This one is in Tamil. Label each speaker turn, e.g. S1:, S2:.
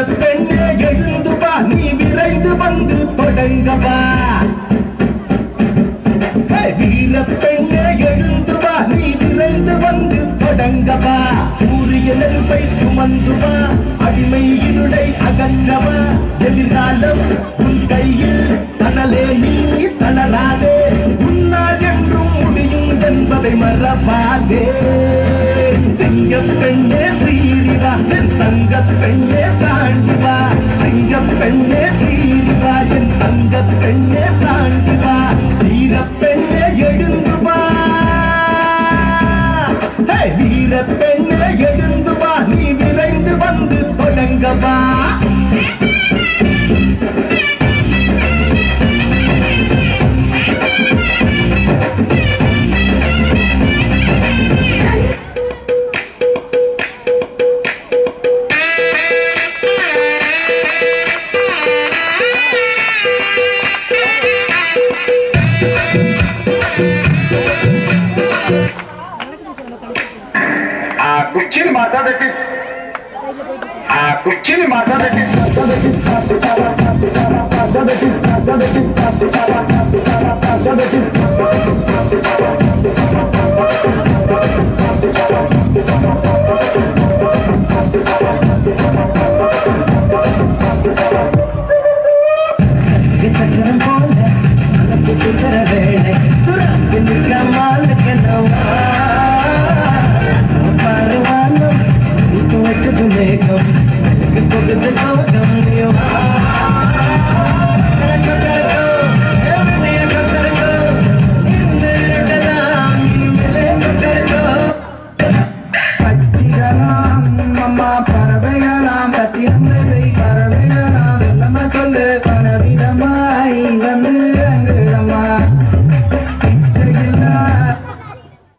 S1: பெண்ணே எழுந்து வா நீ விரைந்து வந்து தொடங்கவா வீர பெண்ணே எழுந்து வா நீ விரைந்து வந்து தொடங்கவா சூரிய நெருப்பை சுமந்து வா அடிமை இருளை அகற்றவா எதிர்காலம் உன் கையில் தனலே நீ தளராதே உன்னால் என்றும் முடியும் என்பதை மறவாதே சிங்கப் பெண்ணே சீரிவா என் தங்கப் பெண்ணே தாண்டிவா சிங்கப் பெண்ணே சீரிவா என் தங்கப் பெண்ணே தாண்டிவா வீரப் பெண்ணே எழுந்து வா வீரப் பெண்ணே எழுந்து வா நீ விரைந்து வந்து தொடங்கவா
S2: कुर्चीने मारता देखी कुर्चीने मारता देखी
S1: चक्रम बोले मनसु सुंदर वेळे सुरंगिनी कमाल के नवा पारवानो तू एक दुमेगम के पगद सोगम यो பரவைகளாம் கத்திரங்களை பறவைகளாம் வெள்ளம சொல்லு பரவிதமாய் வந்து